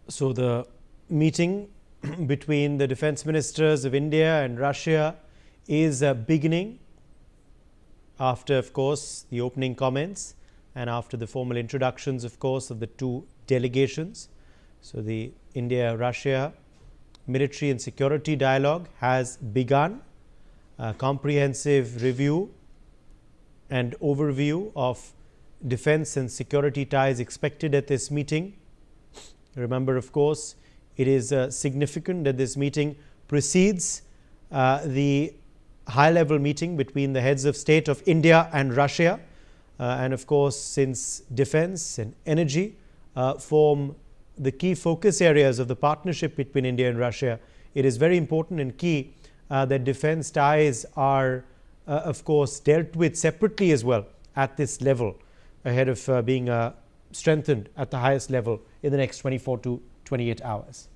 So the meeting between the defense ministers of India and Russia is beginning after, of course, the opening comments and after the formal introductions, of course, of the two delegations. So the India-Russia military and security dialogue has begun. A comprehensive review and overview of defense and security ties expected at this meeting. Remember, of course, it is significant that this meeting precedes the high-level meeting between the heads of state of India and Russia. And of course, since defense and energy form the key focus areas of the partnership between India and Russia, it is very important and key that defense ties are, of course, dealt with separately as well at this level, ahead of being strengthened at the highest level in the next 24 to 28 hours.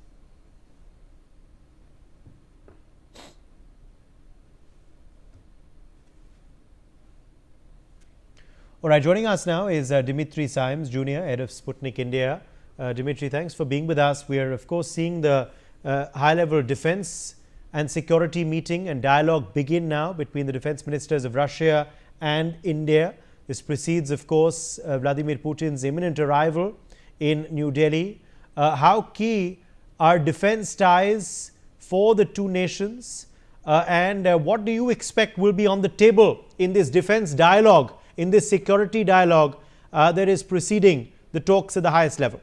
All right, joining us now is Dmitri Simes Jr, head of Sputnik India. Dmitri, thanks for being with us. We are, of course, seeing the high-level defense and security meeting and dialogue begin now between the defense ministers of Russia and India. This precedes, of course, Vladimir Putin's imminent arrival in New Delhi. How key are defense ties for the two nations, and what do you expect will be on the table in this defense dialogue, in this security dialogue that is preceding the talks at the highest level?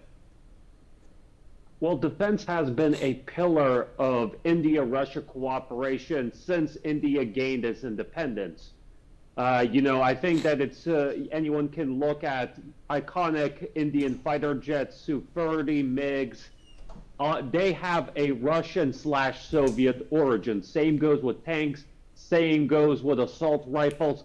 Well, defense has been a pillar of India-Russia cooperation since India gained its independence. I think that it's anyone can look at iconic Indian fighter jets, Su-30, MiGs. They have a Russian/Soviet origin. Same goes with tanks. Same goes with assault rifles.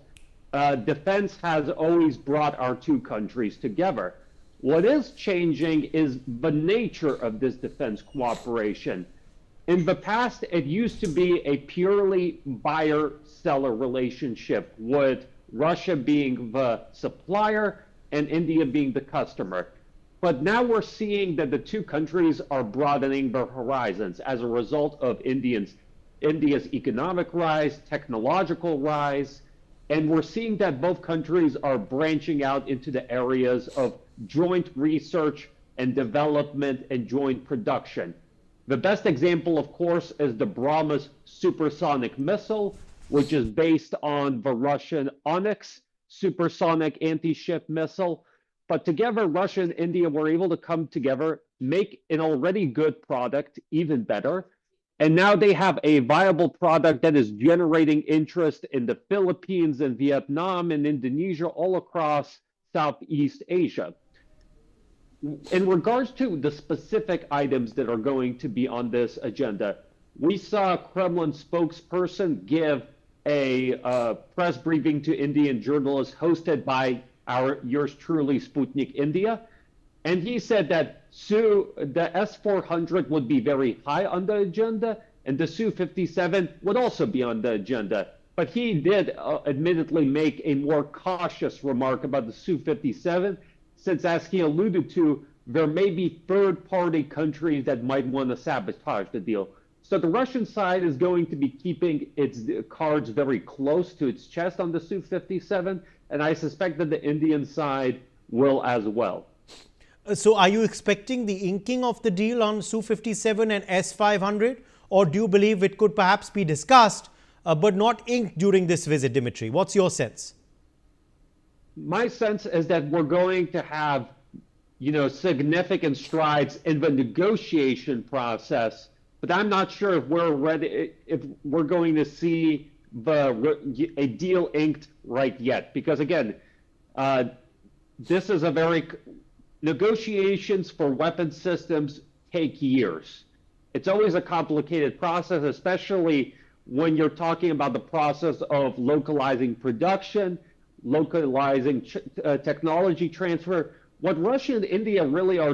Defense has always brought our two countries together. What is changing is the nature of this defense cooperation. In the past, it used to be a purely buyer-seller relationship, with Russia being the supplier and India being the customer. But now we're seeing that the two countries are broadening their horizons as a result of India's economic rise, technological rise, and we're seeing that both countries are branching out into the areas of joint research and development and joint production. The best example, of course, is the BrahMos supersonic missile, which is based on the Russian Onyx supersonic anti-ship missile. But together, Russia and India were able to come together, make an already good product even better. And now they have a viable product that is generating interest in the Philippines and Vietnam and Indonesia, all across Southeast Asia. In regards to the specific items that are going to be on this agenda, we saw a Kremlin spokesperson give a press briefing to Indian journalists hosted by yours truly, Sputnik India. And he said that the S-400 would be very high on the agenda, and the Su-57 would also be on the agenda. But he did admittedly make a more cautious remark about the Su-57, since, as he alluded to, there may be third-party countries that might want to sabotage the deal. So the Russian side is going to be keeping its cards very close to its chest on the Su-57, and I suspect that the Indian side will as well. So are you expecting the inking of the deal on Su-57 and S-500, or do you believe it could perhaps be discussed but not inked during this visit, Dmitri? What's your sense? My sense is that we're going to have, significant strides in the negotiation process, but I'm not sure if we're ready, if we're going to see a deal inked right yet. Because again, this is negotiations for weapon systems take years. It's always a complicated process, especially when you're talking about the process of localizing production, localizing technology transfer. What Russia and India really are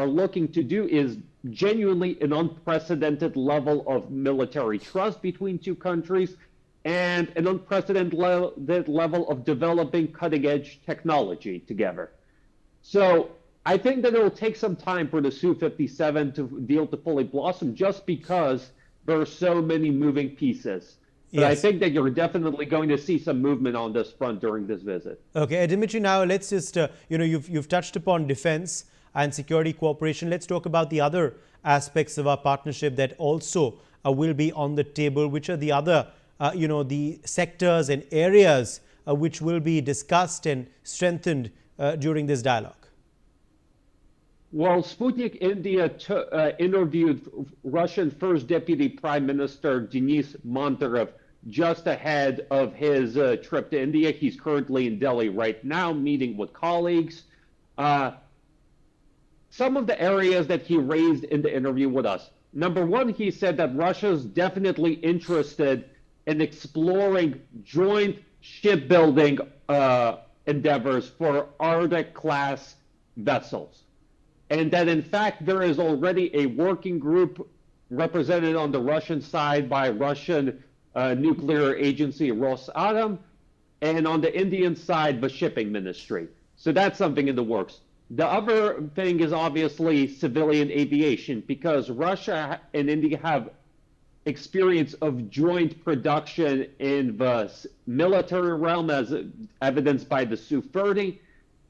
looking to do is genuinely an unprecedented level of military trust between two countries and an unprecedented level of developing cutting-edge technology together. So I think that it will take some time for the Su-57 deal to fully blossom just because there are so many moving pieces. But I Yes. think that you're definitely going to see some movement on this front during this visit. Okay, Dmitry, now let's just, you've touched upon defense and security cooperation. Let's talk about the other aspects of our partnership that also will be on the table. Which are the other, the sectors and areas which will be discussed and strengthened during this dialogue? Well, Sputnik India interviewed Russian First Deputy Prime Minister Denis Monterov just ahead of his trip to India. He's currently in Delhi right now, meeting with colleagues. Some of the areas that he raised in the interview with us. Number one, he said that Russia's definitely interested in exploring joint shipbuilding endeavors for Arctic-class vessels. And that in fact there is already a working group represented on the Russian side by Russian nuclear agency Rosatom, and on the Indian side the shipping ministry. So that's something in the works. The other thing is obviously civilian aviation, because Russia and India have experience of joint production in the military realm, as evidenced by the Su-30.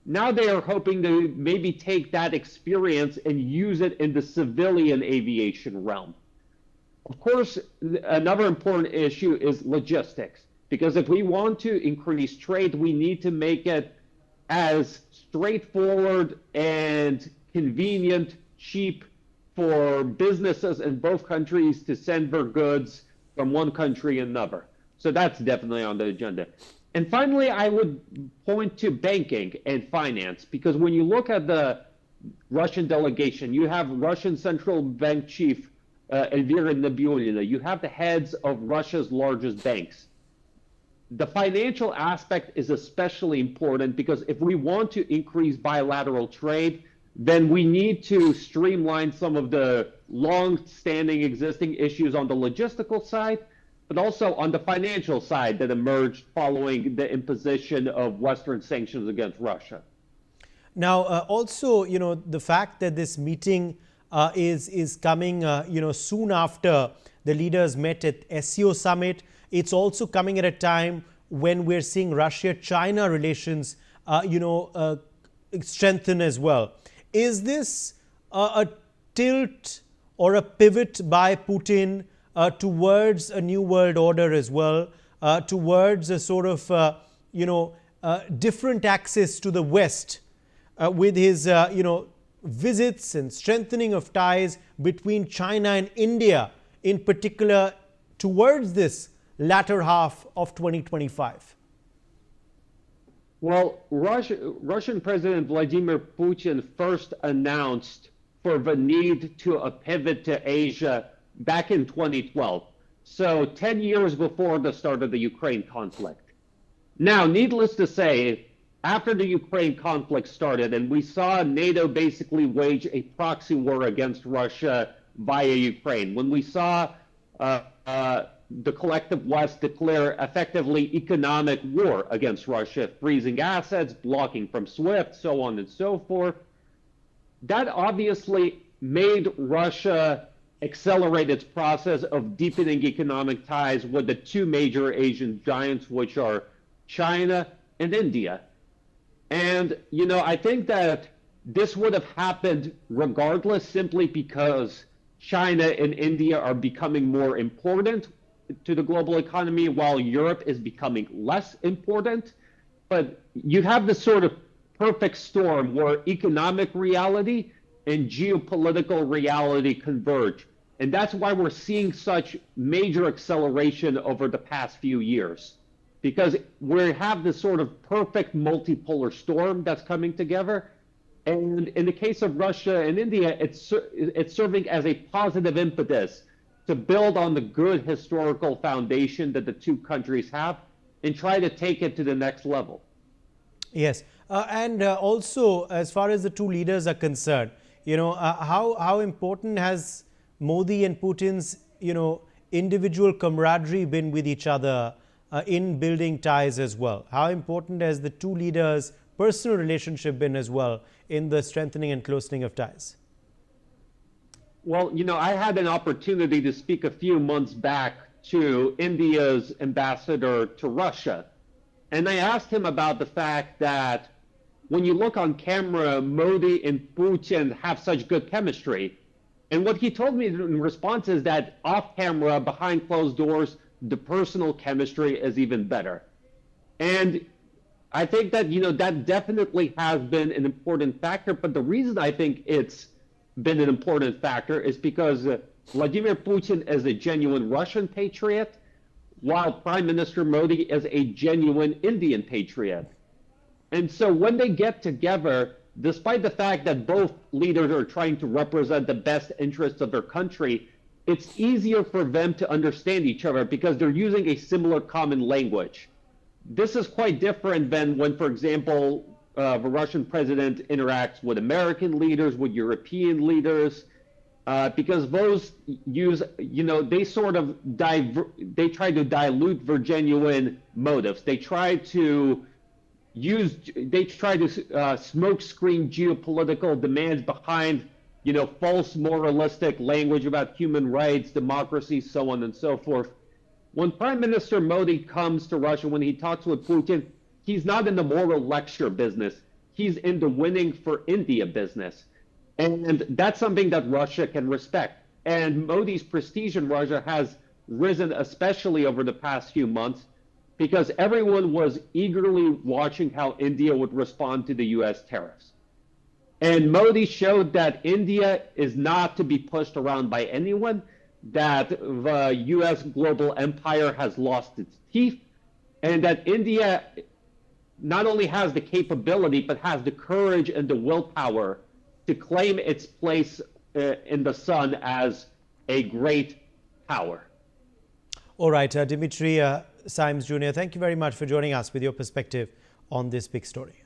Now they are hoping to maybe take that experience and use it in the civilian aviation realm. Of course, another important issue is logistics, because if we want to increase trade, we need to make it as straightforward and convenient, cheap for businesses in both countries to send their goods from one country to another. So that's definitely on the agenda. And finally, I would point to banking and finance, because when you look at the Russian delegation, you have Russian Central Bank Chief Elvira Nabiullina, you have the heads of Russia's largest banks. The financial aspect is especially important because if we want to increase bilateral trade, then we need to streamline some of the long-standing existing issues on the logistical side, but also on the financial side that emerged following the imposition of Western sanctions against Russia. Now, also, the fact that this meeting is coming, soon after the leaders met at SEO summit, it's also coming at a time when we're seeing Russia-China relations, strengthen as well. Is this a tilt or a pivot by Putin towards a new world order as well, towards a sort of, different access to the West with his, visits and strengthening of ties between China and India, in particular towards this latter half of 2025? Well, Russian President Vladimir Putin first announced for the need to a pivot to Asia back in 2012, so 10 years before the start of the Ukraine conflict. Now, needless to say, after the Ukraine conflict started and we saw NATO basically wage a proxy war against Russia via Ukraine, when we saw the collective West declare effectively economic war against Russia, freezing assets, blocking from SWIFT, so on and so forth, that obviously made Russia accelerate its process of deepening economic ties with the two major Asian giants, which are China and India. And, I think that this would have happened regardless, simply because China and India are becoming more important to the global economy while Europe is becoming less important. But you have this sort of perfect storm where economic reality and geopolitical reality converge. And that's why we're seeing such major acceleration over the past few years, because we have this sort of perfect multipolar storm that's coming together. And in the case of Russia and India, it's serving as a positive impetus to build on the good historical foundation that the two countries have and try to take it to the next level. Yes. And also, as far as the two leaders are concerned, how important has Modi and Putin's, individual camaraderie been with each other in building ties as well? How important has the two leaders' personal relationship been as well in the strengthening and closening of ties? Well, I had an opportunity to speak a few months back to India's ambassador to Russia. And I asked him about the fact that when you look on camera, Modi and Putin have such good chemistry. And what he told me in response is that off camera, behind closed doors, the personal chemistry is even better. And I think that, that definitely has been an important factor. But the reason I think it's been an important factor is because Vladimir Putin is a genuine Russian patriot, while Prime Minister Modi is a genuine Indian patriot. And so when they get together, despite the fact that both leaders are trying to represent the best interests of their country, it's easier for them to understand each other because they're using a similar common language. This is quite different than when, for example, the Russian president interacts with American leaders, with European leaders, because those use, they sort of they try to dilute their genuine motives. They try to smoke screen geopolitical demands behind, false moralistic language about human rights, democracy, so on and so forth. When Prime Minister Modi comes to Russia, when he talks with Putin, he's not in the moral lecture business. He's in the winning for India business. And that's something that Russia can respect. And Modi's prestige in Russia has risen, especially over the past few months, because everyone was eagerly watching how India would respond to the US tariffs. And Modi showed that India is not to be pushed around by anyone, that the US global empire has lost its teeth, and that India not only has the capability, but has the courage and the willpower to claim its place in the sun as a great power. All right, Dmitri Simes Jr., thank you very much for joining us with your perspective on this big story.